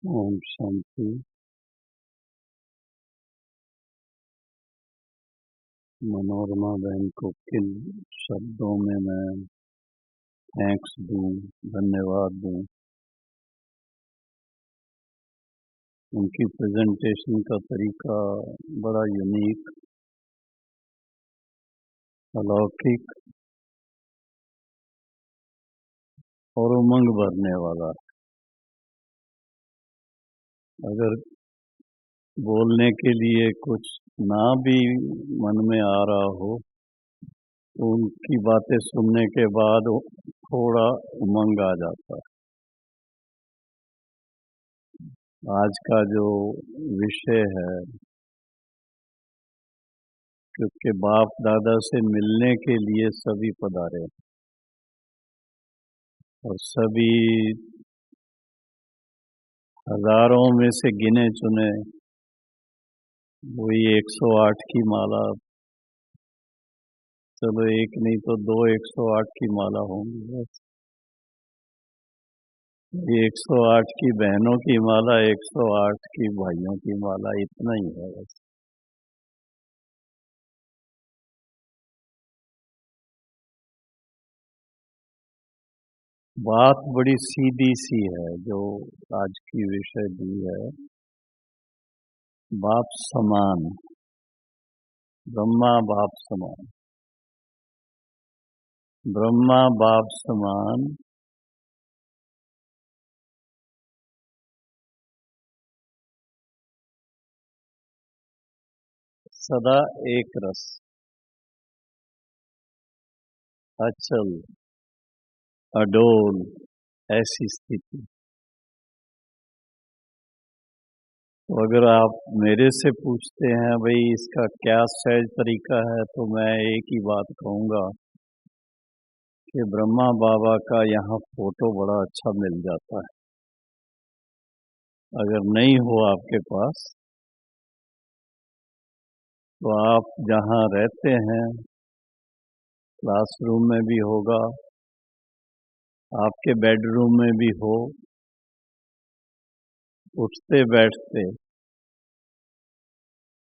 ओम शांति। मनोरमा बहन को किन शब्दों में मैं थैंक्स दूं, धन्यवाद दूं। उनकी प्रेजेंटेशन का तरीका बड़ा यूनिक, अलौकिक और उमंग भरने वाला। अगर बोलने के लिए कुछ ना भी मन में आ रहा हो तो उनकी बातें सुनने के बाद थोड़ा उमंग आ जाता है। आज का जो विषय है, क्योंकि बाप दादा से मिलने के लिए सभी पधारे और सभी हजारों में से गिने चुने वही 108 की माला, चलो एक नहीं तो दो 108 की माला होंगी। बस ये 108 की बहनों की माला, 108 की भाइयों की माला, इतना ही है बस। बात बड़ी सीधी सी है जो आज की विषय दी है। बाप समान, ब्रह्मा बाप समान, ब्रह्मा बाप समान, सदा एक रस, अचल, अडोल, ऐसी स्थिति। तो अगर आप मेरे से पूछते हैं भाई इसका क्या सहज तरीका है, तो मैं एक ही बात कहूँगा कि ब्रह्मा बाबा का यहाँ फोटो बड़ा अच्छा मिल जाता है। अगर नहीं हो आपके पास तो आप जहाँ रहते हैं क्लासरूम में भी होगा, आपके बेडरूम में भी हो, उठते बैठते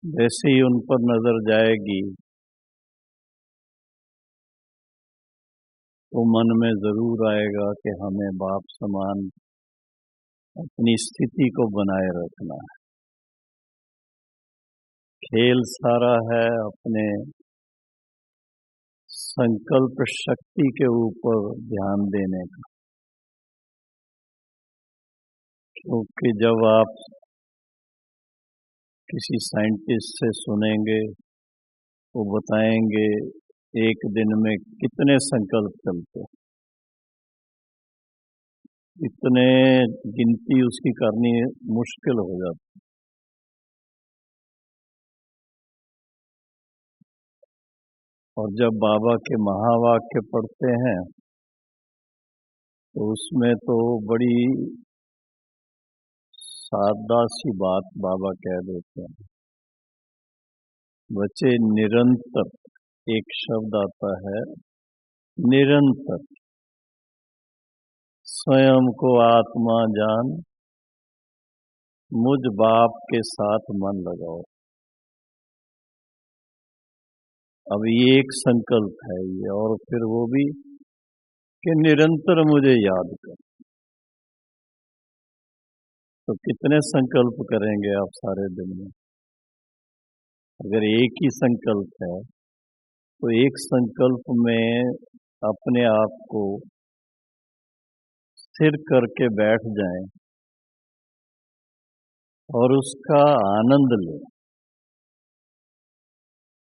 जैसे ही उन पर नजर जाएगी तो मन में जरूर आएगा कि हमें बाप समान अपनी स्थिति को बनाए रखना है। खेल सारा है अपने संकल्प शक्ति के ऊपर ध्यान देने का। क्योंकि जब आप किसी साइंटिस्ट से सुनेंगे वो बताएंगे एक दिन में कितने संकल्प चलते, इतने गिनती उसकी करनी मुश्किल हो जाती। और जब बाबा के महावाक्य पढ़ते हैं तो उसमें तो बड़ी सादा सी बात बाबा कह देते हैं। बच्चे निरंतर, एक शब्द आता है निरंतर, स्वयं को आत्मा जान, मुझ बाप के साथ मन लगाओ। अब ये एक संकल्प है ये, और फिर वो भी कि निरंतर मुझे याद कर। तो कितने संकल्प करेंगे आप सारे दिन में? अगर एक ही संकल्प है तो एक संकल्प में अपने आप को स्थिर करके बैठ जाएं और उसका आनंद लें।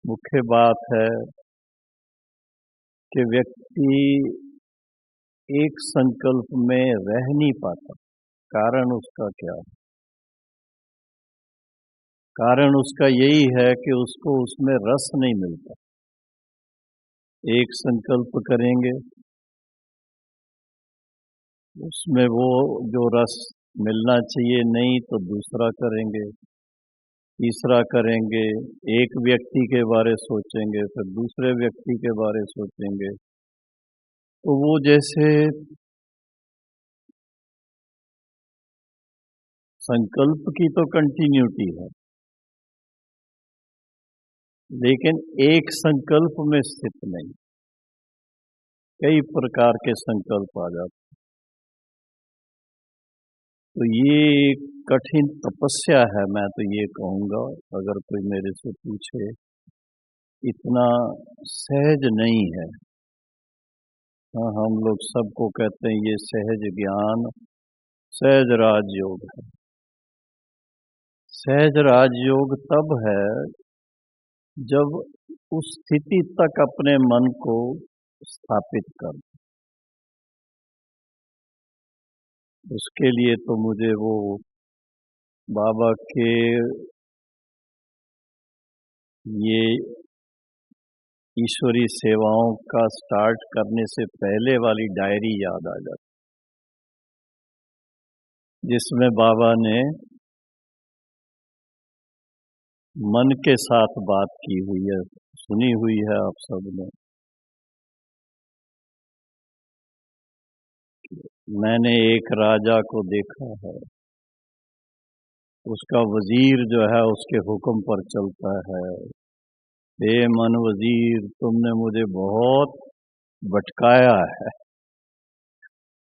मुख्य बात है कि व्यक्ति एक संकल्प में रह नहीं पाता। कारण उसका क्या है? कारण उसका यही है कि उसको उसमें रस नहीं मिलता। एक संकल्प करेंगे, उसमें वो जो रस मिलना चाहिए नहीं तो दूसरा करेंगे, तीसरा करेंगे, एक व्यक्ति के बारे सोचेंगे, फिर दूसरे व्यक्ति के बारे सोचेंगे। तो वो जैसे संकल्प की तो कंटिन्यूटी है, लेकिन एक संकल्प में स्थित नहीं, कई प्रकार के संकल्प आ जाते। तो ये एक कठिन तपस्या है, मैं तो ये कहूँगा। अगर कोई मेरे से पूछे, इतना सहज नहीं है। हाँ, हम लोग सबको कहते हैं ये सहज ज्ञान, सहज राजयोग है। सहज राजयोग तब है जब उस स्थिति तक अपने मन को स्थापित कर। उसके लिए तो मुझे वो बाबा के ये ईश्वरी सेवाओं का स्टार्ट करने से पहले वाली डायरी याद आ जाती, जिसमें बाबा ने मन के साथ बात की हुई है, सुनी हुई है आप सबने। मैंने एक राजा को देखा है, उसका वजीर जो है उसके हुक्म पर चलता है। हे मन वजीर, तुमने मुझे बहुत भटकाया है।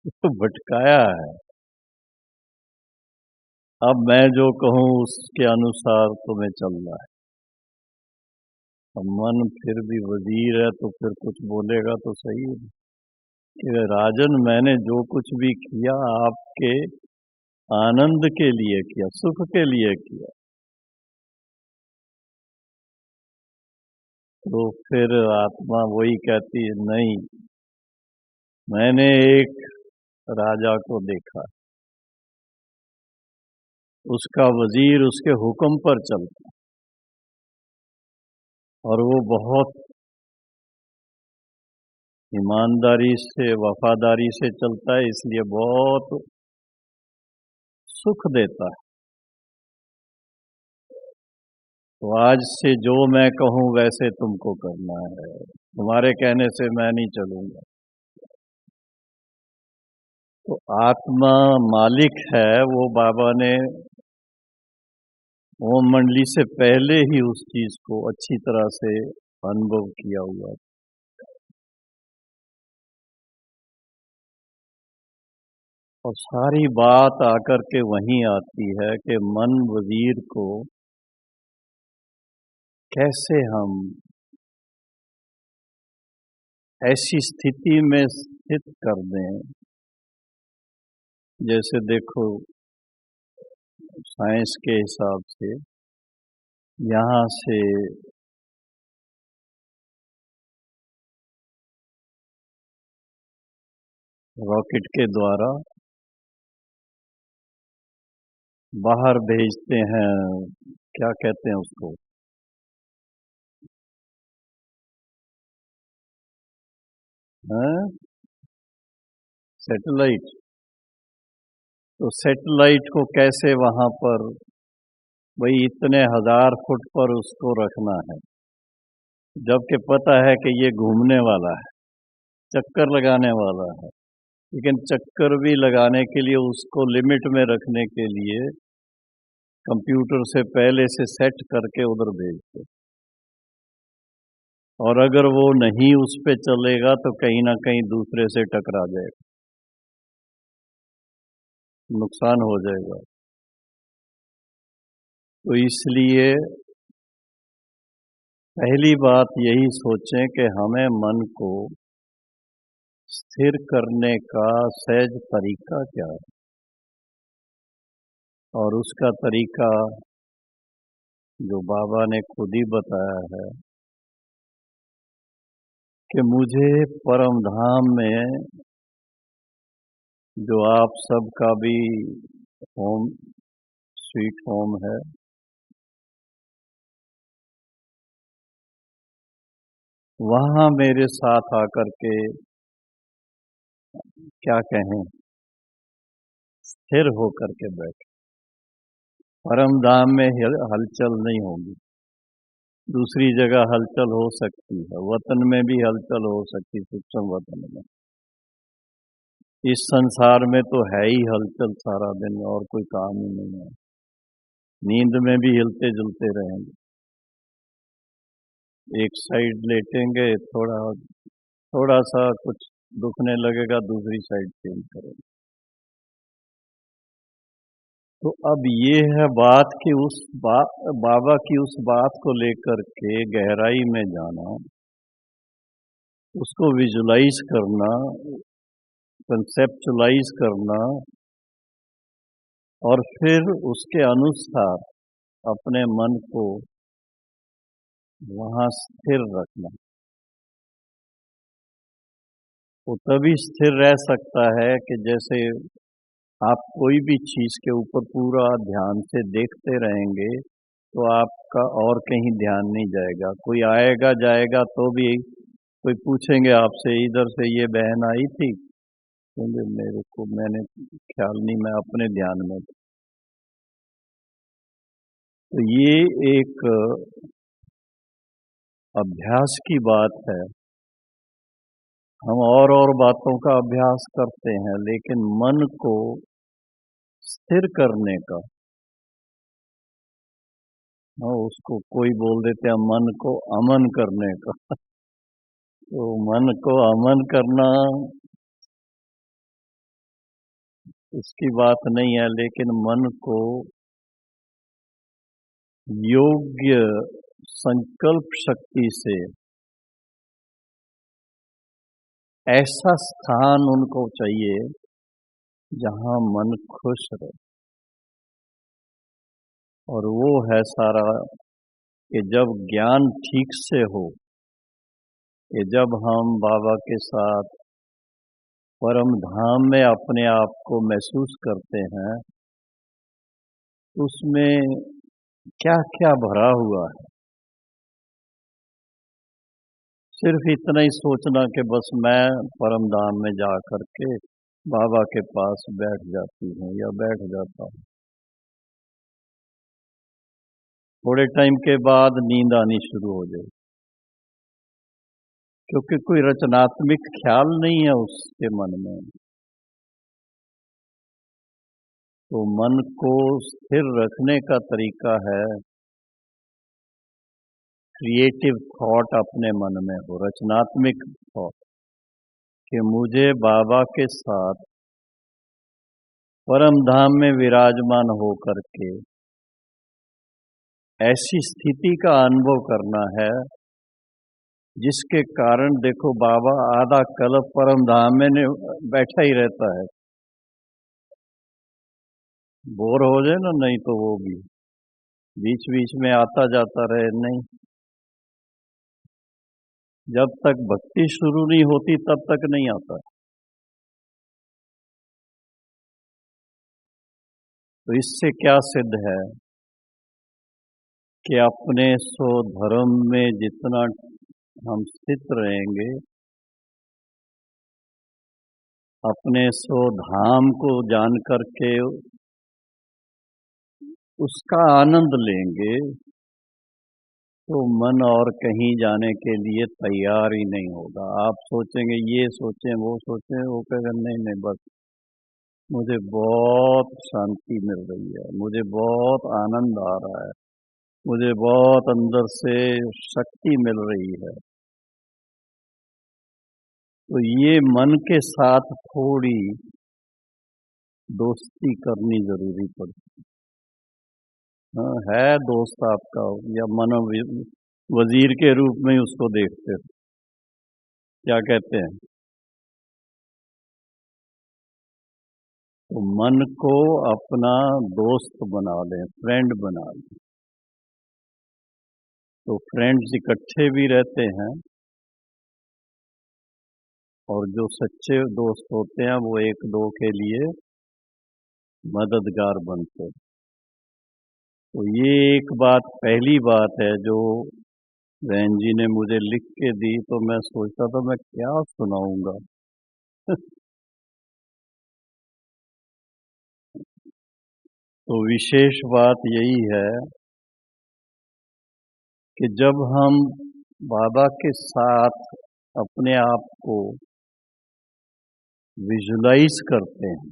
तो भटकाया है, अब मैं जो कहूँ उसके अनुसार तुम्हें चलना है। अब मन फिर भी वजीर है तो फिर कुछ बोलेगा तो सही है कि राजन, मैंने जो कुछ भी किया आपके आनंद के लिए किया, सुख के लिए किया। तो फिर आत्मा वही कहती है, नहीं, मैंने एक राजा को देखा, उसका वजीर उसके हुक्म पर चलता और वो बहुत ईमानदारी से, वफादारी से चलता है, इसलिए बहुत सुख देता है। तो आज से जो मैं कहूँ वैसे तुमको करना है, तुम्हारे कहने से मैं नहीं चलूंगा। तो आत्मा मालिक है, वो बाबा ने ओम मंडली से पहले ही उस चीज को अच्छी तरह से अनुभव किया हुआ। और सारी बात आकर के वहीं आती है कि मन वजीर को कैसे हम ऐसी स्थिति में स्थित कर दें। जैसे देखो, साइंस के हिसाब से यहाँ से रॉकेट के द्वारा बाहर भेजते हैं, क्या कहते हैं उसको, हैं? सैटेलाइट। तो सैटेलाइट को कैसे वहां पर, भाई इतने 1000 फुट पर उसको रखना है, जबकि पता है कि ये घूमने वाला है, चक्कर लगाने वाला है। लेकिन चक्कर भी लगाने के लिए उसको लिमिट में रखने के लिए कंप्यूटर से पहले से सेट करके उधर भेजते। और अगर वो नहीं उस पे चलेगा तो कहीं ना कहीं दूसरे से टकरा जाएगा, नुकसान हो जाएगा। तो इसलिए पहली बात यही सोचें कि हमें मन को स्थिर करने का सहज तरीका क्या है। और उसका तरीका जो बाबा ने खुद ही बताया है कि मुझे परम धाम में, जो आप सबका भी होम स्वीट होम है, वहां मेरे साथ आकर के, क्या कहें, स्थिर होकर के बैठे। परम धाम में हलचल नहीं होगी, दूसरी जगह हलचल हो सकती है, वतन में भी हलचल हो सकती है, सूक्ष्म वतन में। इस संसार में तो है ही हलचल सारा दिन, और कोई काम ही नहीं है। नींद में भी हिलते जुलते रहेंगे, एक साइड लेटेंगे, थोड़ा थोड़ा सा कुछ दुखने लगेगा, दूसरी साइड चेंज करेंगे। तो अब ये है बात कि बाबा की उस बात को लेकर के गहराई में जाना, उसको विजुलाइज करना, कंसेप्चुलाइज करना, और फिर उसके अनुसार अपने मन को वहां स्थिर रखना। वो तभी स्थिर रह सकता है कि जैसे आप कोई भी चीज के ऊपर पूरा ध्यान से देखते रहेंगे तो आपका और कहीं ध्यान नहीं जाएगा। कोई आएगा जाएगा तो भी कोई पूछेंगे आपसे, इधर से ये बहन आई थी, क्योंकि मेरे को मैंने ख्याल नहीं, मैं अपने ध्यान में था। तो ये एक अभ्यास की बात है। हम और बातों का अभ्यास करते हैं, लेकिन मन को स्थिर करने का, उसको कोई बोल देते हैं मन को अमन करने का। तो मन को अमन करना इसकी बात नहीं है, लेकिन मन को योग्य संकल्प शक्ति से ऐसा स्थान उनको चाहिए जहां मन खुश रहे। और वो है सारा कि जब ज्ञान ठीक से हो, कि जब हम बाबा के साथ परम धाम में अपने आप को महसूस करते हैं, उसमें क्या क्या भरा हुआ है। सिर्फ इतना ही सोचना कि बस मैं परम धाम में जा करके बाबा के पास बैठ जाती हूँ या बैठ जाता हूँ, थोड़े टाइम के बाद नींद आनी शुरू हो जाए, क्योंकि कोई रचनात्मक ख्याल नहीं है उसके मन में। तो मन को स्थिर रखने का तरीका है क्रिएटिव थॉट अपने मन में हो, रचनात्मक थॉट, कि मुझे बाबा के साथ परम धाम में विराजमान हो करके ऐसी स्थिति का अनुभव करना है जिसके कारण देखो बाबा आधा कल्प परम धाम में बैठा ही रहता है, बोर हो जाए ना, नहीं तो वो भी बीच बीच में आता जाता रहे, नहीं। जब तक भक्ति शुरू नहीं होती तब तक नहीं आता। तो इससे क्या सिद्ध है कि अपने स्वधर्म में जितना हम स्थित रहेंगे, अपने स्वधाम को जान करके उसका आनंद लेंगे, तो मन और कहीं जाने के लिए तैयार ही नहीं होगा। आप सोचेंगे, ये सोचें वो सोचें, वो कहेगा नहीं नहीं, बस मुझे बहुत शांति मिल रही है, मुझे बहुत आनंद आ रहा है, मुझे बहुत अंदर से शक्ति मिल रही है। तो ये मन के साथ थोड़ी दोस्ती करनी जरूरी पड़ती है। हाँ, है दोस्त आपका, या मनो वजीर के रूप में उसको देखते हो, क्या कहते हैं। तो मन को अपना दोस्त बना लें, फ्रेंड बना लें। तो फ्रेंड्स इकट्ठे भी रहते हैं, और जो सच्चे दोस्त होते हैं वो एक दो के लिए मददगार बनते हैं। तो ये एक बात, पहली बात है जो बहन जी ने मुझे लिख के दी, तो मैं सोचता था मैं क्या सुनाऊंगा। तो विशेष बात यही है कि जब हम बाबा के साथ अपने आप को विजुलाइज करते हैं।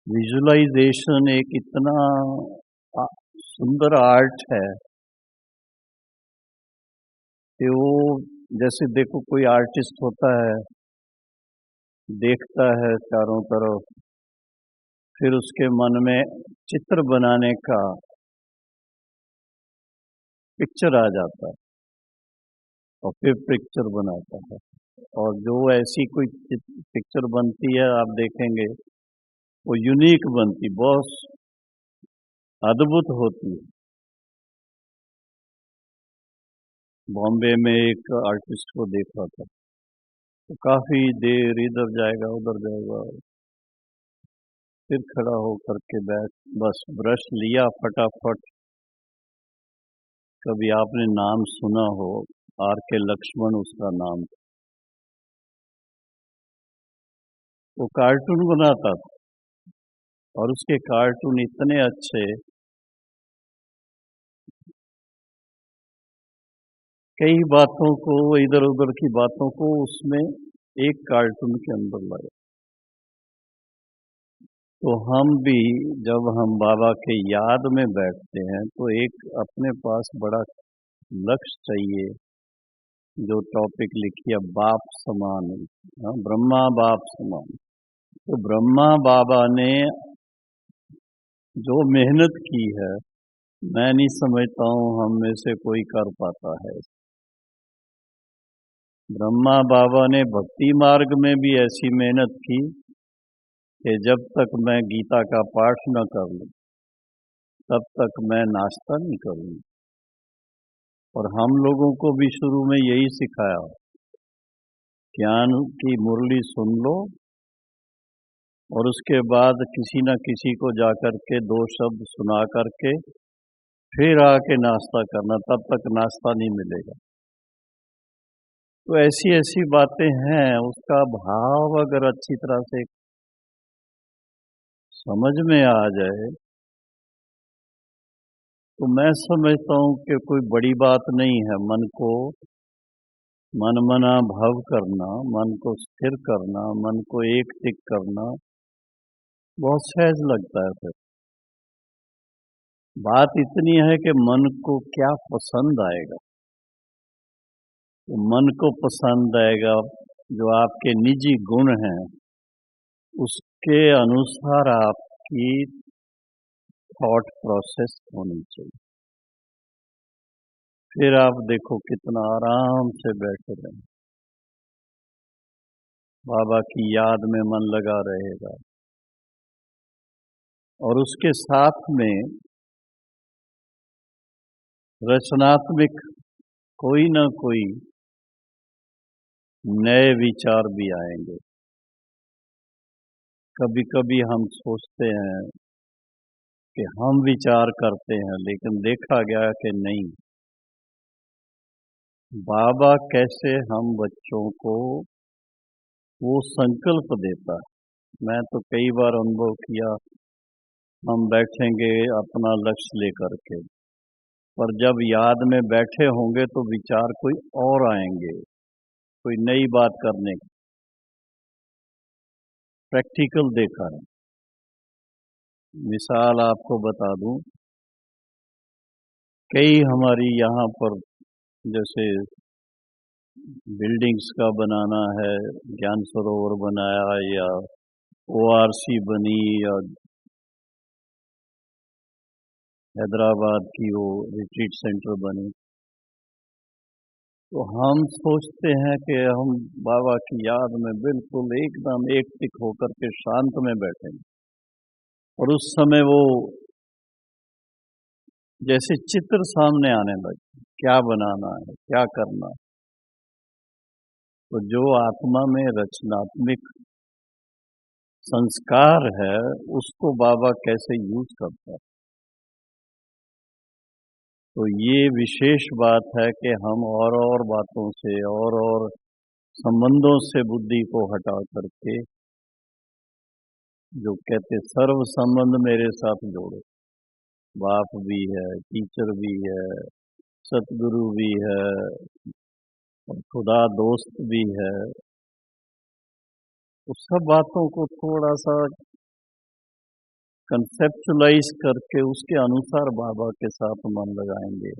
विजुलाइजेशन एक इतना आ- सुंदर आर्ट है कि वो, जैसे देखो कोई आर्टिस्ट होता है, देखता है चारों तरफ, फिर उसके मन में चित्र बनाने का पिक्चर आ जाता है और फिर पिक्चर बनाता है। और जो ऐसी कोई पिक्चर बनती है आप देखेंगे वो यूनिक बनती, बहुत अद्भुत होती है। बॉम्बे में एक आर्टिस्ट को देखा था, तो काफी देर इधर जाएगा उधर जाएगा, फिर खड़ा होकर के बैठ, बस ब्रश लिया फटाफट। कभी आपने नाम सुना हो, आर के लक्ष्मण उसका नाम था। वो कार्टून बनाता था और उसके कार्टून इतने अच्छे, कई बातों को, इधर उधर की बातों को उसमें एक कार्टून के अंदर लाया। तो हम भी जब हम बाबा के याद में बैठते हैं तो एक अपने पास बड़ा लक्ष्य चाहिए। जो टॉपिक लिखी है बाप समान, हाँ, ब्रह्मा बाप समान। तो ब्रह्मा बाबा ने जो मेहनत की है, मैं नहीं समझता हूँ हम में से कोई कर पाता है। ब्रह्मा बाबा ने भक्ति मार्ग में भी ऐसी मेहनत की कि जब तक मैं गीता का पाठ न कर लूं तब तक मैं नाश्ता नहीं करूंगा। और हम लोगों को भी शुरू में यही सिखाया, ज्ञान की मुरली सुन लो और उसके बाद किसी न किसी को जाकर के दो शब्द सुना करके फिर आके नाश्ता करना, तब तक नाश्ता नहीं मिलेगा। तो ऐसी ऐसी बातें हैं, उसका भाव अगर अच्छी तरह से समझ में आ जाए तो मैं समझता हूँ कि कोई बड़ी बात नहीं है। मन को मनमना भाव करना, मन को स्थिर करना, मन को एक टिक करना बहुत सहज लगता है। फिर बात इतनी है कि मन को क्या पसंद आएगा। तो मन को पसंद आएगा जो आपके निजी गुण हैं, उसके अनुसार आपकी थॉट प्रोसेस होनी चाहिए। फिर आप देखो कितना आराम से बैठे रहें, बाबा की याद में मन लगा रहेगा। और उसके साथ में रचनात्मक कोई ना कोई नए विचार भी आएंगे। कभी कभी हम सोचते हैं कि हम विचार करते हैं, लेकिन देखा गया कि नहीं, बाबा कैसे हम बच्चों को वो संकल्प देता है। मैं तो कई बार अनुभव किया, हम बैठेंगे अपना लक्ष्य लेकर के, पर जब याद में बैठे होंगे तो विचार कोई और आएंगे, कोई नई बात करने की। प्रैक्टिकल देखा है। मिसाल आपको बता दूं, कई हमारी यहाँ पर जैसे बिल्डिंग्स का बनाना है, ज्ञान सरोवर बनाया या ओआरसी बनी या हैदराबाद की वो रिट्रीट सेंटर बनी, तो हम सोचते हैं कि हम बाबा की याद में बिल्कुल एकदम एक टिक होकर के शांत में बैठेंगे। और उस समय वो जैसे चित्र सामने आने लगे, क्या बनाना है, क्या करना है। तो जो आत्मा में रचनात्मक संस्कार है उसको बाबा कैसे यूज करता है। तो ये विशेष बात है कि हम और बातों से और संबंधों से बुद्धि को हटा करके, जो कहते सर्व संबंध मेरे साथ जोड़ो, बाप भी है, टीचर भी है, सतगुरु भी है और खुदा दोस्त भी है, उस सब बातों को थोड़ा सा कंसेप्चुलाइज करके उसके अनुसार बाबा के साथ मन लगाएंगे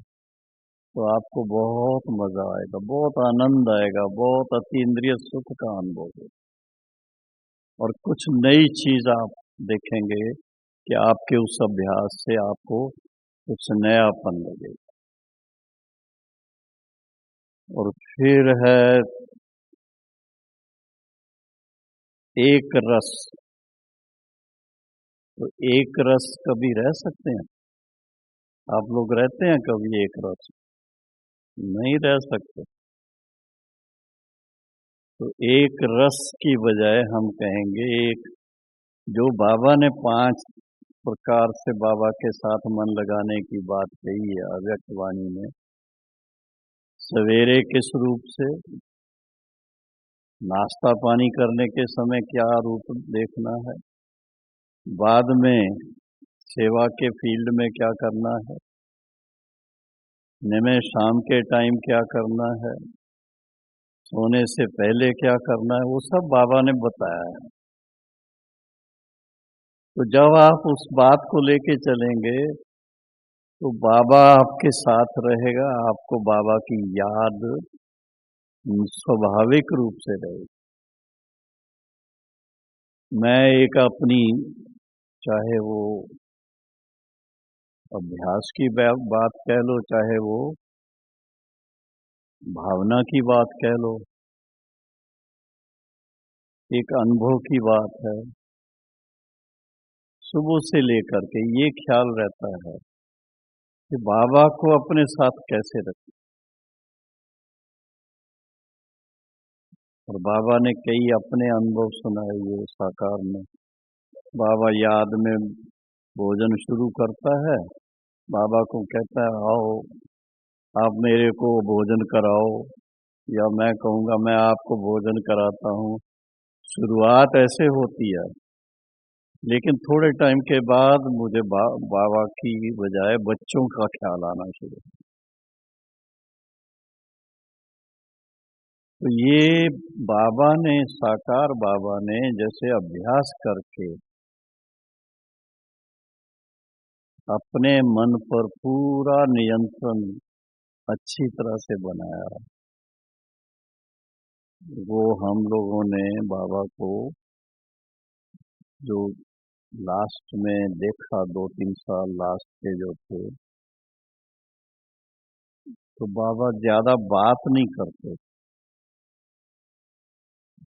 तो आपको बहुत मजा आएगा, बहुत आनंद आएगा, बहुत अतीन्द्रिय सुख का अनुभव होगा और कुछ नई चीज आप देखेंगे कि आपके उस अभ्यास से आपको कुछ नयापन लगेगा। और फिर है एक रस। तो एक रस कभी रह सकते हैं? आप लोग रहते हैं कभी एक रस? नहीं रह सकते। तो एक रस की बजाय हम कहेंगे एक, जो बाबा ने 5 प्रकार से बाबा के साथ मन लगाने की बात कही है अव्यक्त वाणी में, सवेरे किस रूप से, नाश्ता पानी करने के समय क्या रूप देखना है, बाद में सेवा के फील्ड में क्या करना है, में शाम के टाइम क्या करना है, सोने से पहले क्या करना है, वो सब बाबा ने बताया है। तो जब आप उस बात को लेके चलेंगे तो बाबा आपके साथ रहेगा, आपको बाबा की याद स्वाभाविक रूप से रहेगी। मैं एक अपनी, चाहे वो अभ्यास की बात कह लो, चाहे वो भावना की बात कह लो, एक अनुभव की बात है, सुबह से लेकर के ये ख्याल रहता है कि बाबा को अपने साथ कैसे रखें। और बाबा ने कई अपने अनुभव सुनाए ये साकार में। बाबा याद में भोजन शुरू करता है, बाबा को कहता है आओ आप मेरे को भोजन कराओ, या मैं कहूँगा मैं आपको भोजन कराता हूँ। शुरुआत ऐसे होती है, लेकिन थोड़े टाइम के बाद मुझे बाबा की बजाय बच्चों का ख्याल आना शुरू। तो ये बाबा ने, साकार बाबा ने जैसे अभ्यास करके अपने मन पर पूरा नियंत्रण अच्छी तरह से बनाया, वो हम लोगों ने बाबा को जो लास्ट में देखा, 2-3 साल लास्ट के जो थे, तो बाबा ज्यादा बात नहीं करते।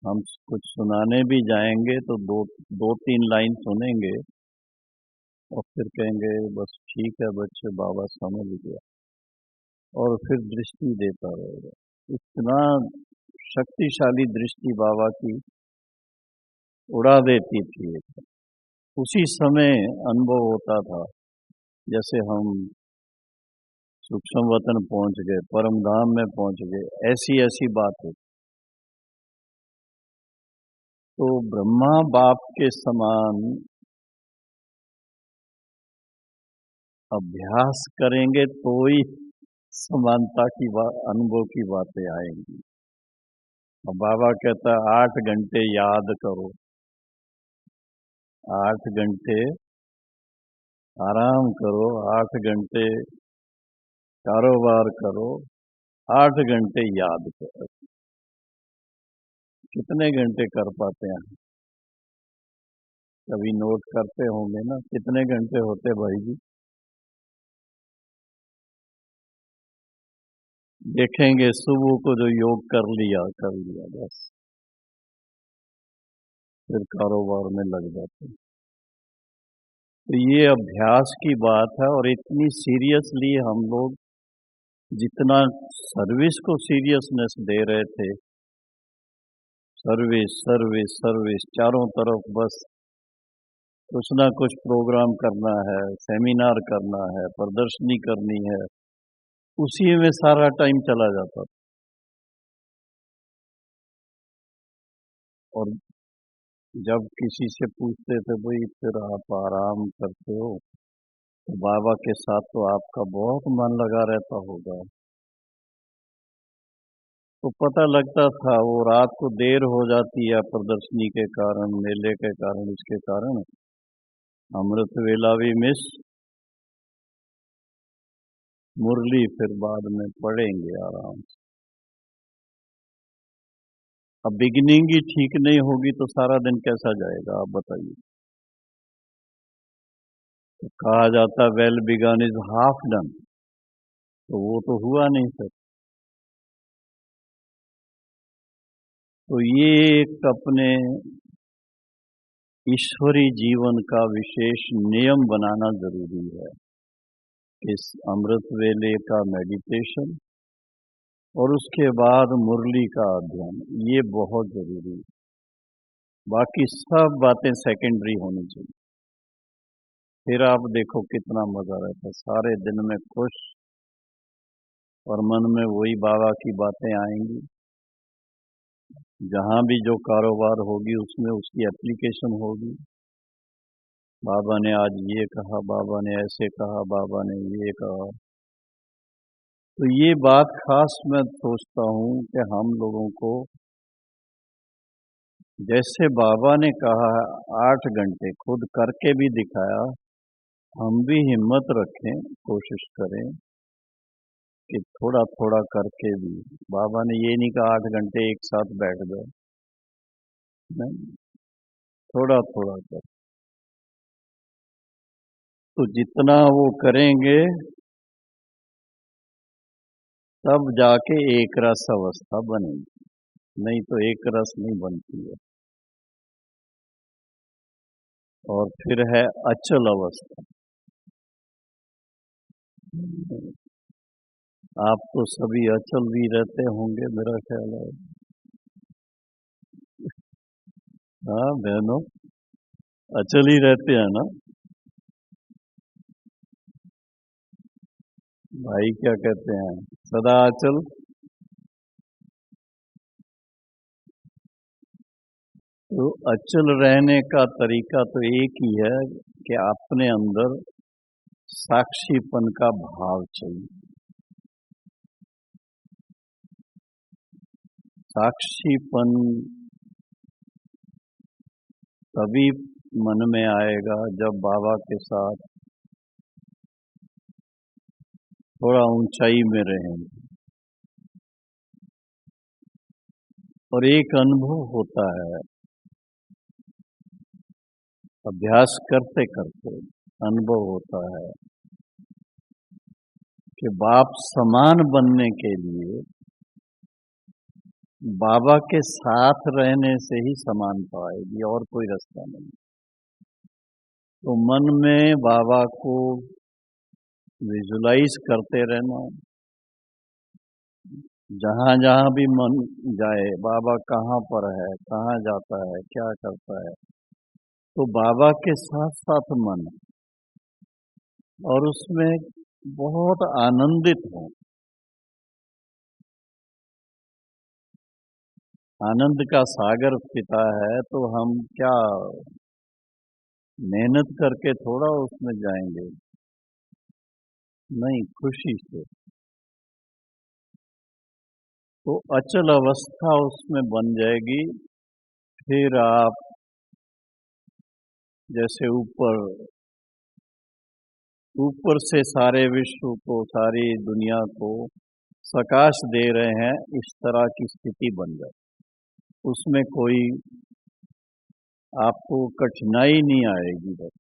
हम कुछ सुनाने भी जाएंगे तो दो तीन लाइन सुनेंगे और फिर कहेंगे बस ठीक है बच्चे, बाबा समझ गया, और फिर दृष्टि देता रहेगा। इतना शक्तिशाली दृष्टि बाबा की उड़ा देती थी। उसी समय अनुभव होता था जैसे हम सूक्ष्म वतन पहुंच गए, परम धाम में पहुंच गए, ऐसी ऐसी बात होती। तो ब्रह्मा बाप के समान अभ्यास करेंगे तो ही समानता की अनुभव की बातें आएंगी। और बाबा कहता है 8 घंटे याद करो, 8 घंटे आराम करो, 8 घंटे कारोबार करो, 8 घंटे याद करो। कितने घंटे कर पाते हैं? कभी नोट करते होंगे ना, कितने घंटे होते भाई जी? देखेंगे सुबह को जो योग कर लिया बस, फिर कारोबार में लग जाते हैं। तो ये अभ्यास की बात है, और इतनी सीरियसली हम लोग जितना सर्विस को सीरियसनेस दे रहे थे, सर्विस सर्विस सर्विस चारों तरफ, बस कुछ ना कुछ प्रोग्राम करना है, सेमिनार करना है, प्रदर्शनी करनी है, उसी में सारा टाइम चला जाता। और जब किसी से पूछते थे भाई फिर आप आराम करते हो, तो बाबा के साथ तो आपका बहुत मन लगा रहता होगा। तो पता लगता था वो रात को देर हो जाती है प्रदर्शनी के कारण, मेले के कारण, इसके कारण अमृत वेला भी मिस, मुरली फिर बाद में पढ़ेंगे आराम से। अब बिगिनिंग ही ठीक नहीं होगी तो सारा दिन कैसा जाएगा आप बताइए। तो कहा जाता well begun is half done, तो वो तो हुआ नहीं सर। तो ये एक अपने ईश्वरी जीवन का विशेष नियम बनाना जरूरी है। इस अमृत वेले का मेडिटेशन और उसके बाद मुरली का अध्ययन, ये बहुत जरूरी है। बाकी सब बातें सेकेंडरी होनी चाहिए। फिर आप देखो कितना मजा रहता है, सारे दिन में खुश और मन में वही बाबा की बातें आएंगी। जहां भी जो कारोबार होगी उसमें उसकी एप्लीकेशन होगी। बाबा ने आज ये कहा, बाबा ने ऐसे कहा, बाबा ने ये कहा। तो ये बात खास मैं सोचता हूँ कि हम लोगों को, जैसे बाबा ने कहा 8 घंटे खुद करके भी दिखाया, हम भी हिम्मत रखें, कोशिश करें कि थोड़ा थोड़ा करके भी। बाबा ने ये नहीं कहा 8 घंटे एक साथ बैठ जाओ, नहीं, थोड़ा थोड़ा कर। तो जितना वो करेंगे तब जाके एक रस अवस्था बनेगी, नहीं तो एक रस नहीं बनती है। और फिर है अचल अवस्था। आप तो सभी अचल भी रहते होंगे मेरा ख्याल है। हाँ बहनों, अचल ही रहते हैं ना। भाई क्या कहते हैं, सदा अचल। तो अचल रहने का तरीका तो एक ही है कि अपने अंदर साक्षीपन का भाव चाहिए। साक्षीपन तभी मन में आएगा जब बाबा के साथ थोड़ा ऊंचाई में रहेंगे। और एक अनुभव होता है, अभ्यास करते करते अनुभव होता है कि बाप समान बनने के लिए बाबा के साथ रहने से ही समानता आएगी, और कोई रास्ता नहीं। तो मन में बाबा को विजुलाइज करते रहना, जहां जहां भी मन जाए, बाबा कहाँ पर है, कहाँ जाता है, क्या करता है, तो बाबा के साथ साथ मन, और उसमें बहुत आनंदित हो। आनंद का सागर पिता है तो हम क्या मेहनत करके थोड़ा उसमें जाएंगे, नहीं, खुशी से। तो अचल अवस्था उसमें बन जाएगी। फिर आप जैसे ऊपर ऊपर से सारे विश्व को, सारी दुनिया को प्रकाश दे रहे हैं, इस तरह की स्थिति बन जाए। उसमें कोई आपको कठिनाई नहीं आएगी। बस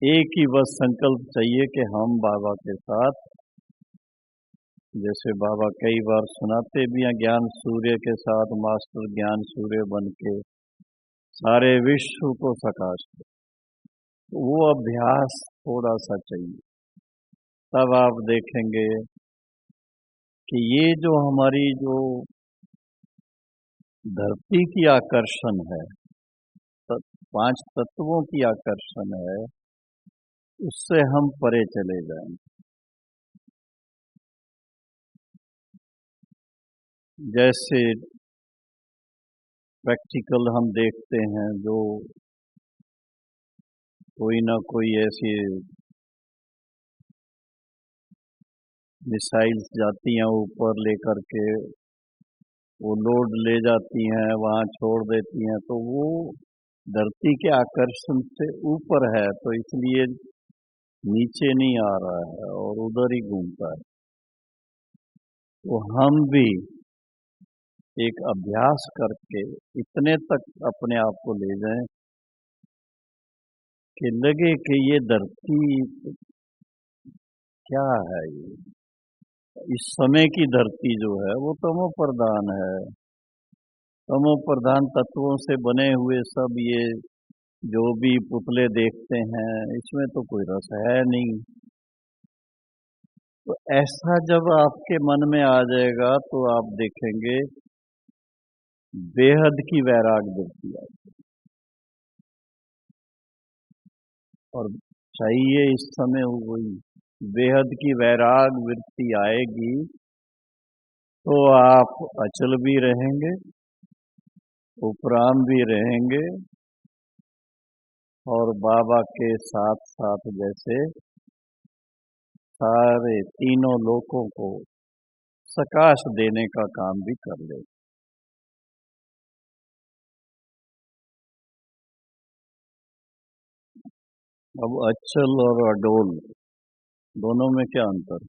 एक ही बस संकल्प चाहिए कि हम बाबा के साथ, जैसे बाबा कई बार सुनाते भी हैं, ज्ञान सूर्य के साथ मास्टर ज्ञान सूर्य बन के सारे विश्व को प्रकाश दे। वो अभ्यास थोड़ा सा चाहिए, तब आप देखेंगे कि ये जो हमारी जो धरती की आकर्षण है, 5 तत्वों की आकर्षण है, उससे हम परे चले जाएंगे। जैसे प्रैक्टिकल हम देखते हैं, जो कोई ना कोई ऐसी मिसाइल्स जाती हैं ऊपर लेकर के, वो लोड ले जाती हैं, वहाँ छोड़ देती हैं, तो वो धरती के आकर्षण से ऊपर है, तो इसलिए नीचे नहीं आ रहा है और उधर ही घूमता है। तो हम भी एक अभ्यास करके इतने तक अपने आप को ले जाएं कि लगे कि ये धरती क्या है, ये इस समय की धरती जो है वो तमो प्रधान है। तमो प्रधान तत्वों से बने हुए सब ये जो भी पुतले देखते हैं, इसमें तो कोई रस है नहीं। तो ऐसा जब आपके मन में आ जाएगा तो आप देखेंगे बेहद की वैराग वृत्ति आएगी। और चाहिए इस समय वही बेहद की वैराग वृत्ति आएगी, तो आप अचल भी रहेंगे, उपराम भी रहेंगे, और बाबा के साथ साथ जैसे सारे तीनों लोकों को सकाश देने का काम भी कर ले। अब अचल और अडोल दोनों में क्या अंतर?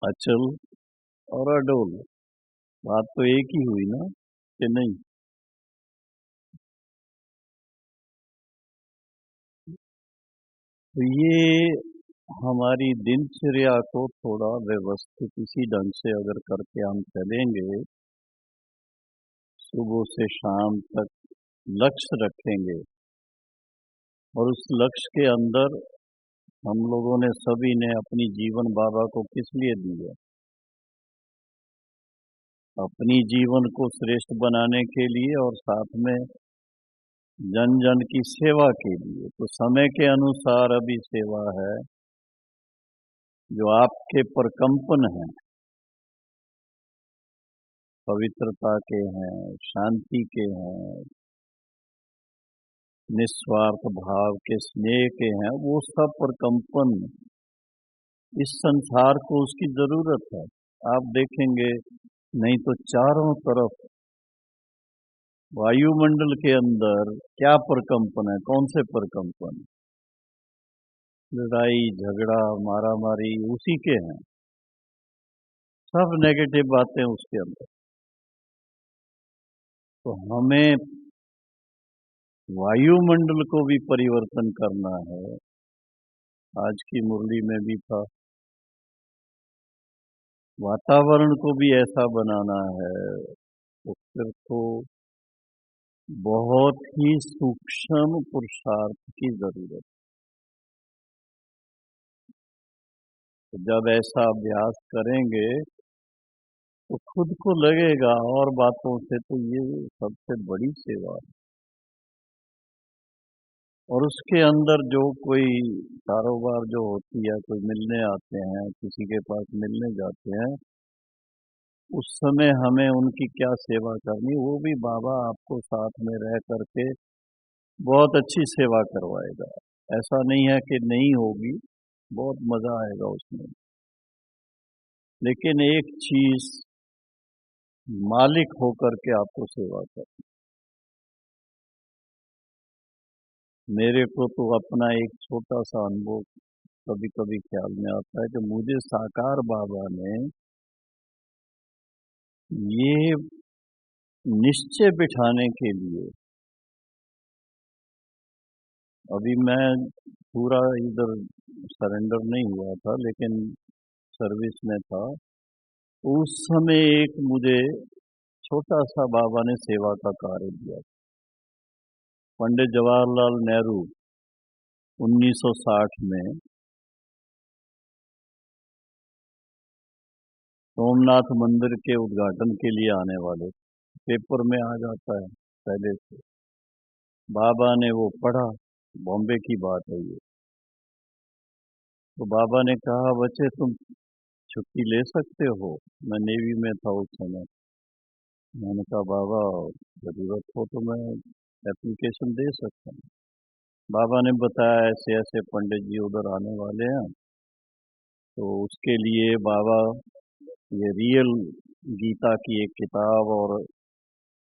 अचल और अडोल, बात तो एक ही हुई ना, कि नहीं? तो ये हमारी दिनचर्या को थोड़ा व्यवस्थित इसी ढंग से अगर करके हम चलेंगे, सुबह से शाम तक लक्ष्य रखेंगे, और उस लक्ष्य के अंदर हम लोगों ने सभी ने अपनी जीवन बाबा को किस लिए दी है? अपनी जीवन को श्रेष्ठ बनाने के लिए और साथ में जन जन की सेवा के लिए। तो समय के अनुसार अभी सेवा है, जो आपके प्रकंपन हैं, पवित्रता के हैं, शांति के हैं, निस्वार्थ भाव के, स्नेह के हैं, वो सब प्रकंपन इस संसार को उसकी जरूरत है। आप देखेंगे नहीं तो चारों तरफ वायुमंडल के अंदर क्या प्रकंपन है? कौन से प्रकंपन? लड़ाई झगड़ा मारा मारी उसी के हैं, सब नेगेटिव बातें उसके अंदर। तो हमें वायुमंडल को भी परिवर्तन करना है। आज की मुरली में भी था, वातावरण को भी ऐसा बनाना है। तो फिर तो बहुत ही सूक्ष्म पुरुषार्थ की जरूरत। तो जब ऐसा अभ्यास करेंगे तो खुद को लगेगा और बातों से तो ये सबसे बड़ी सेवा है। और उसके अंदर जो कोई कारोबार जो होती है, कोई मिलने आते हैं, किसी के पास मिलने जाते हैं, उस समय हमें उनकी क्या सेवा करनी, वो भी बाबा आपको साथ में रह करके बहुत अच्छी सेवा करवाएगा। ऐसा नहीं है कि नहीं होगी, बहुत मजा आएगा उसमें। लेकिन एक चीज, मालिक होकर के आपको सेवा कर। मेरे को तो अपना एक छोटा सा अनुभव कभी कभी ख्याल में आता है कि मुझे साकार बाबा ने ये निश्चय बिठाने के लिए, अभी मैं पूरा इधर सरेंडर नहीं हुआ था लेकिन सर्विस में था, उस समय एक मुझे छोटा सा बाबा ने सेवा का कार्य दिया। पंडित जवाहरलाल नेहरू 1960 में सोमनाथ मंदिर के उद्घाटन के लिए आने वाले, पेपर में आ जाता है पहले से। बाबा ने वो पढ़ा, बॉम्बे की बात है ये। तो बाबा ने कहा, बच्चे तुम छुट्टी ले सकते हो। मैं नेवी में था उस समय। मैंने कहा बाबा जरूरत हो तो मैं एप्लीकेशन दे सकता हूँ। बाबा ने बताया ऐसे ऐसे पंडित जी उधर आने वाले हैं, तो उसके लिए बाबा ये रियल गीता की एक किताब और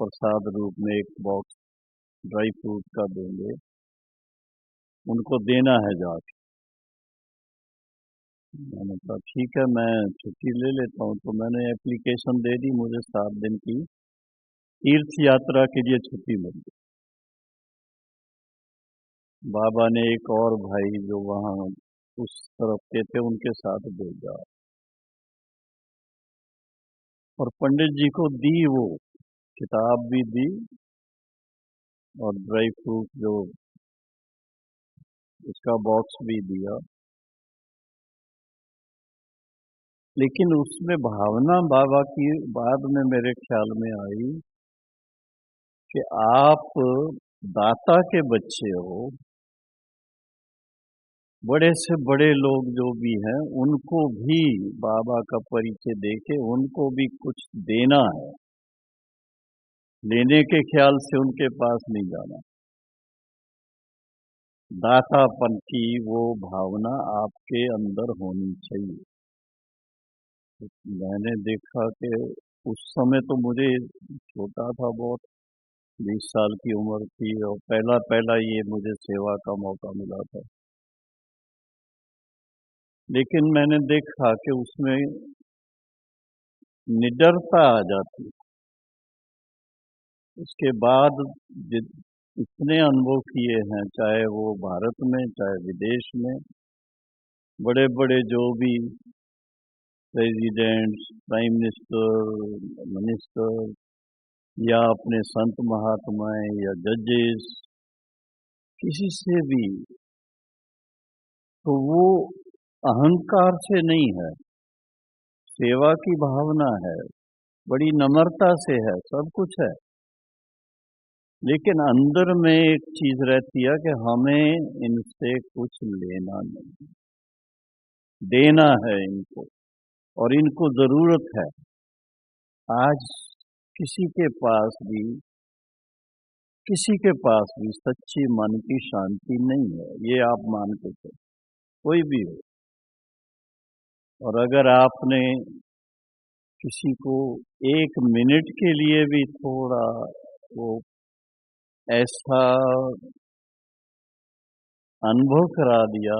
प्रसाद रूप में एक बॉक्स ड्राई फ्रूट का देंगे, उनको देना है जाके। मैंने कहा ठीक है, मैं छुट्टी ले लेता हूँ। तो मैंने एप्लीकेशन दे दी, मुझे 7 दिन की तीर्थ यात्रा के लिए छुट्टी मिल गई। बाबा ने एक और भाई जो वहाँ उस तरफ के थे उनके साथ भेजा, और पंडित जी को दी वो किताब भी दी और ड्राई फ्रूट जो उसका बॉक्स भी दिया। लेकिन उसमें भावना बाबा की बाद में मेरे ख्याल में आई कि आप दाता के बच्चे हो, बड़े से बड़े लोग जो भी हैं उनको भी बाबा का परिचय देके उनको भी कुछ देना है, लेने के ख्याल से उनके पास नहीं जाना। दातापन की वो भावना आपके अंदर होनी चाहिए। तो मैंने देखा कि उस समय तो मुझे छोटा था बहुत, 20 साल की उम्र थी, और पहला पहला ये मुझे सेवा का मौका मिला था। लेकिन मैंने देखा कि उसमें निडरता आ जाती। उसके बाद इतने अनुभव किए हैं, चाहे वो भारत में चाहे विदेश में, बड़े बड़े जो भी प्रेसिडेंट्स, प्राइम मिनिस्टर, मिनिस्टर, या अपने संत महात्माएं या जजेस, किसी से भी, तो वो अहंकार से नहीं है, सेवा की भावना है, बड़ी नम्रता से है, सब कुछ है। लेकिन अंदर में एक चीज रहती है कि हमें इनसे कुछ लेना नहीं, देना है इनको, और इनको जरूरत है। आज किसी के पास भी, किसी के पास भी सच्ची मन की शांति नहीं है, ये आप मान के चलो, कोई भी हो। और अगर आपने किसी को 1 मिनट के लिए भी थोड़ा वो ऐसा अनुभव करा दिया,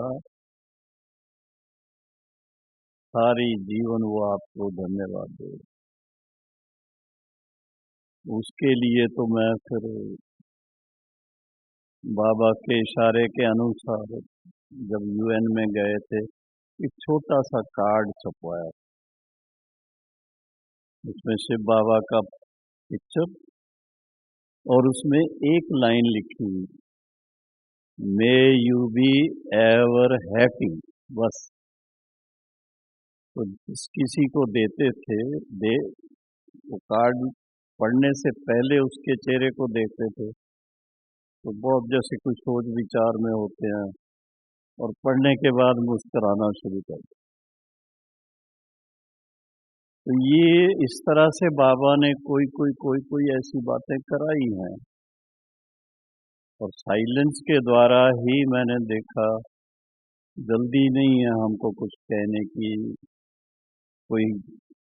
सारी जीवन वो आपको धन्यवाद दे। उसके लिए तो मैं फिर बाबा के इशारे के अनुसार जब यूएन में गए थे, एक छोटा सा कार्ड छपवाया, उसमें शिव बाबा का पिक्चर, और उसमें एक लाइन लिखी, may you be ever happy, बस। तो जिस किसी को देते थे, दे वो कार्ड पढ़ने से पहले उसके चेहरे को देखते थे, तो बहुत जैसे कुछ सोच विचार में होते हैं, और पढ़ने के बाद मुस्कुराना शुरू कर दिया। तो ये इस तरह से बाबा ने कोई ऐसी बातें कराई हैं, और साइलेंस के द्वारा ही मैंने देखा, जल्दी नहीं है हमको कुछ कहने की, कोई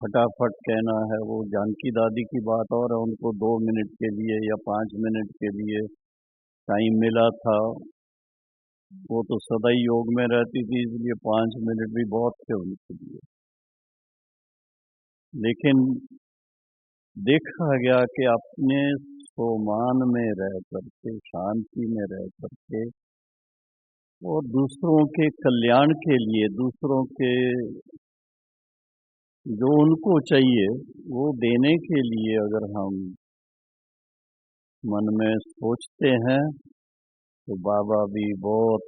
फटाफट कहना है। वो जानकी दादी की बात और है, उनको 2 मिनट के लिए या 5 मिनट के लिए टाइम मिला था। वो तो सदा ही योग में रहती थी, इसलिए 5 मिनट भी बहुत थे उनके लिए। लेकिन देखा गया कि अपने सोमान में रह करके, शांति में रह करके, और दूसरों के कल्याण के लिए, दूसरों के जो उनको चाहिए वो देने के लिए अगर हम मन में सोचते हैं, तो बाबा भी बहुत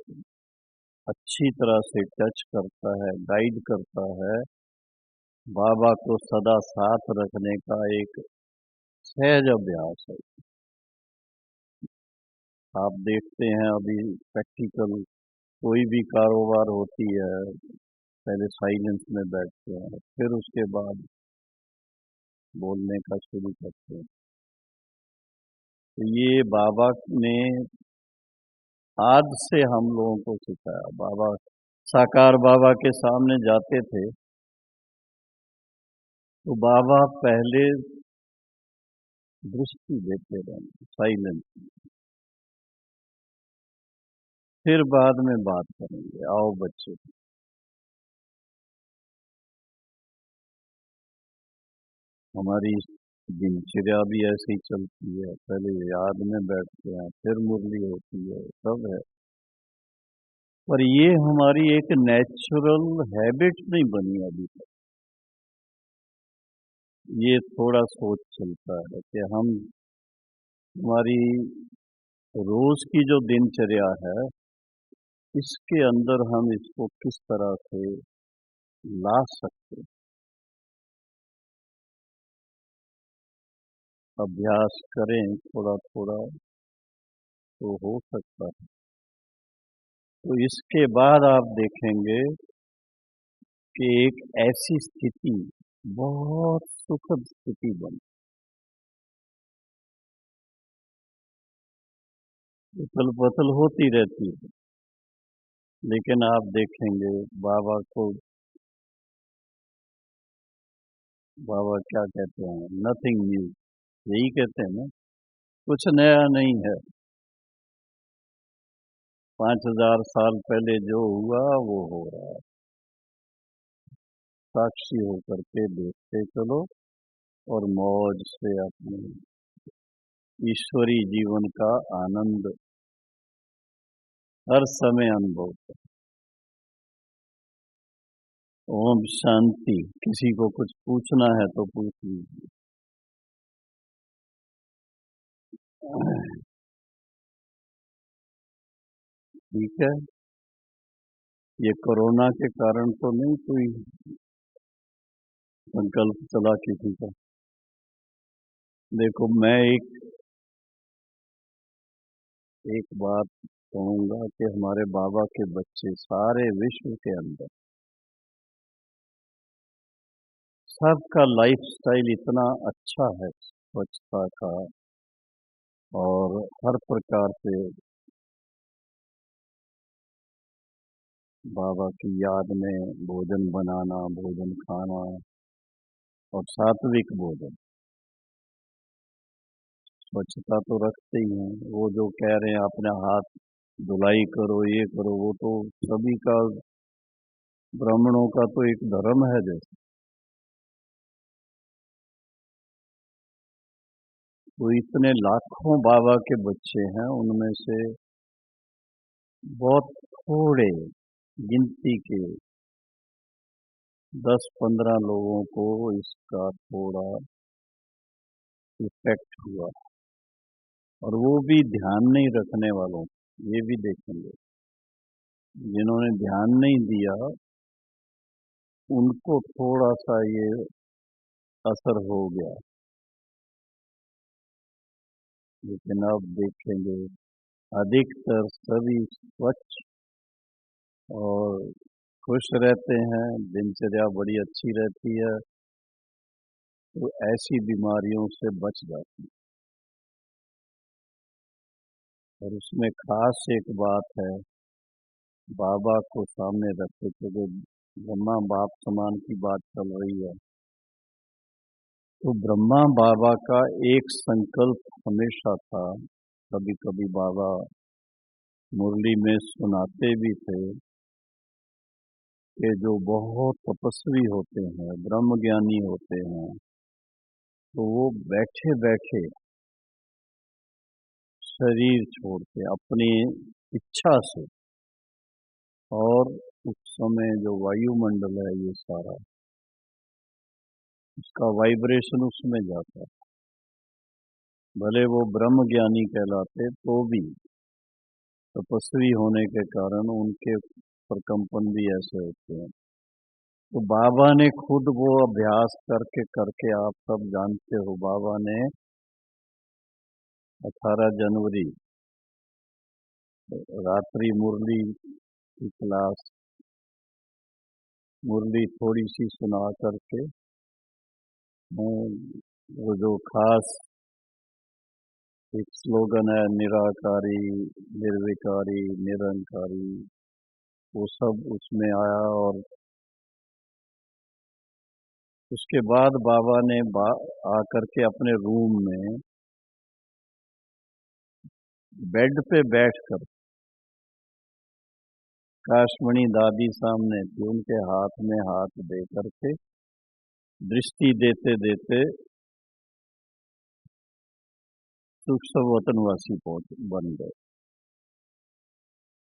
अच्छी तरह से टच करता है, गाइड करता है। बाबा को सदा साथ रखने का एक सहज अभ्यास है। आप देखते हैं अभी प्रैक्टिकल कोई भी कारोबार होती है, पहले साइलेंस में बैठते हैं, फिर उसके बाद बोलने का शुरू करते हैं। तो ये बाबा ने आज से हम लोगों को सिखाया। बाबा साकार बाबा के सामने जाते थे, तो बाबा पहले दृष्टि देते रहेंगे साइलेंस, फिर बाद में बात करेंगे। आओ बच्चे, हमारी दिनचर्या भी ऐसे ही चलती है, पहले याद में बैठते हैं, फिर मुरली होती है, सब है। पर ये हमारी एक नेचुरल हैबिट नहीं बनी अभी तक। ये थोड़ा सोच चलता है कि हम, हमारी रोज की जो दिनचर्या है, इसके अंदर हम इसको किस तरह से ला सकते हैं। अभ्यास करें थोड़ा थोड़ा तो हो सकता है। तो इसके बाद आप देखेंगे कि एक ऐसी स्थिति, बहुत सुखद स्थिति बनी। उथल पुथल होती रहती है, लेकिन आप देखेंगे बाबा को, बाबा क्या कहते हैं, नथिंग न्यू, यही कहते हैं ना, कुछ नया नहीं है। 5000 साल पहले जो हुआ वो हो रहा है। साक्षी होकर के देखते चलो और मौज से अपने ईश्वरी जीवन का आनंद हर समय अनुभव करो। ओम शांति। किसी को कुछ पूछना है तो पूछ लीजिए। ठीक है, ये कोरोना के कारण तो नहीं कोई संकल्प चला किसी का। देखो, मैं एक बात कहूंगा कि हमारे बाबा के बच्चे सारे विश्व के अंदर, सबका लाइफस्टाइल इतना अच्छा है, स्वच्छता का, और हर प्रकार से बाबा की याद में भोजन बनाना, भोजन खाना, और सात्विक भोजन। स्वच्छता तो रखते ही हैं। वो जो कह रहे हैं अपने हाथ धुलाई करो, ये करो, वो तो सभी का, ब्राह्मणों का तो एक धर्म है जैसे। तो इतने लाखों बाबा के बच्चे हैं, उनमें से बहुत थोड़े गिनती के 10-15 लोगों को इसका थोड़ा इफेक्ट हुआ, और वो भी ध्यान नहीं रखने वालों, ये भी देखेंगे। जिन्होंने ध्यान नहीं दिया उनको थोड़ा सा ये असर हो गया, लेकिन अब देखेंगे अधिकतर सभी स्वच्छ और खुश रहते हैं, दिनचर्या बड़ी अच्छी रहती है, तो ऐसी बीमारियों से बच जाती है। और उसमें खास एक बात है, बाबा को सामने रखते थे, जो ब्रह्मा बाप समान की बात चल रही है, तो ब्रह्मा बाबा का एक संकल्प हमेशा था। कभी कभी बाबा मुरली में सुनाते भी थे कि जो बहुत तपस्वी होते हैं, ब्रह्म ज्ञानी होते हैं, तो वो बैठे बैठे शरीर छोड़ते अपनी इच्छा से, और उस समय जो वायुमंडल है ये सारा, उसका वाइब्रेशन उसमें जाता है। भले वो ब्रह्म ज्ञानी कहलाते तो भी तपस्वी होने के कारण उनके प्रकंपन भी ऐसे होते हैं। तो बाबा ने खुद वो अभ्यास करके करके, आप सब जानते हो, बाबा ने 18 जनवरी रात्रि मुरली की क्लास, मुरली थोड़ी सी सुना करके, वो जो खास एक स्लोगन है, निराकारी, निर्विकारी, निरंकारी, वो सब उसमें आया। और उसके बाद बाबा ने आकर के अपने रूम में बेड पे बैठकर, काशमणी दादी सामने थी, उनके हाथ में हाथ दे करके दृष्टि देते देते सुख सब वतनवासी बन गए।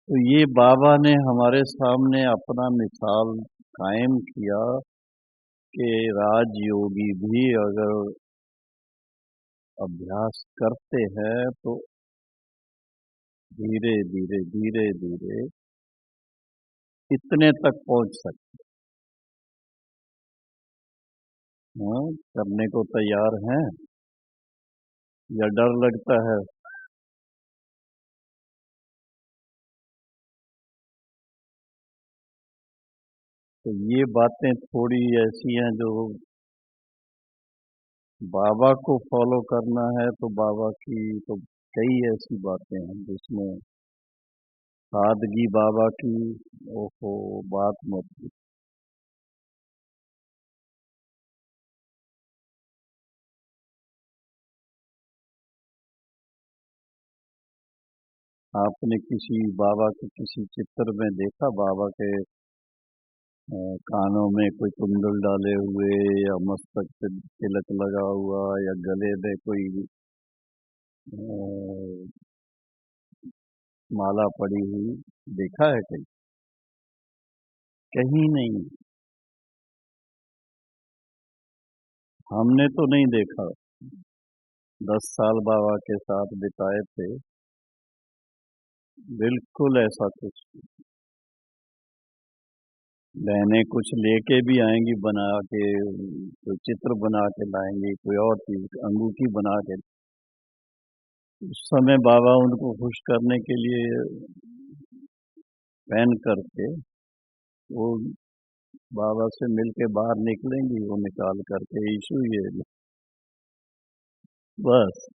तो ये बाबा ने हमारे सामने अपना मिसाल कायम किया कि राजयोगी भी अगर अभ्यास करते हैं तो धीरे धीरे धीरे धीरे इतने तक पहुंच सकते हैं। करने को तैयार हैं या डर लगता है? तो ये बातें थोड़ी ऐसी हैं जो बाबा को फॉलो करना है, तो बाबा की तो कई ऐसी बातें हैं जिसमें सादगी बाबा की, ओहो, बात मत पूछो। आपने किसी बाबा के किसी चित्र में देखा बाबा के कानों में कोई कुंडल डाले हुए, या मस्तक पे तिलक लगा हुआ, या गले में कोई माला पड़ी हुई देखा है कहीं? कहीं नहीं। हमने तो नहीं देखा। 10 साल बाबा के साथ बिताए थे, बिल्कुल ऐसा कुछ। बहनें कुछ लेके भी आएंगी बना के, कोई चित्र बना के लाएंगी, कोई और चीज अंगूठी बना के। उस समय बाबा उनको खुश करने के लिए पहन करके वो बाबा से मिल के बाहर निकलेंगी, वो निकाल करके यीशु ये लो। बस।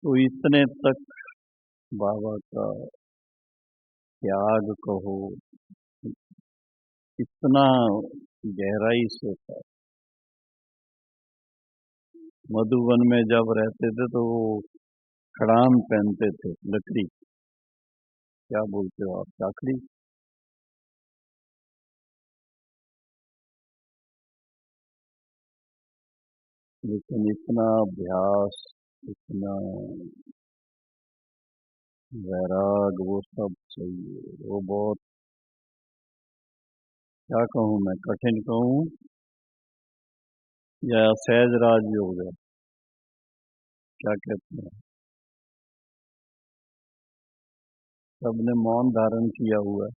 तो इतने तक बाबा का त्याग कहो, इतना गहराई से था। मधुबन में जब रहते थे तो वो खड़ाम पहनते थे, लकड़ी, क्या बोलते हो आप, चाकड़ी। लेकिन इतना अभ्यास, इतना वैराग, वो सब चाहिए। वो बहुत, क्या कहूँ मैं, कठिन कहूँ या सहज राजयोग है, क्या कहते हैं? सबने मौन धारण किया हुआ है।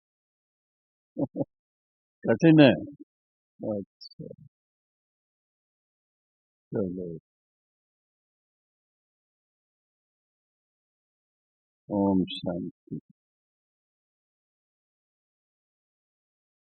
कठिन है। अच्छा, चलो। ओम शांति।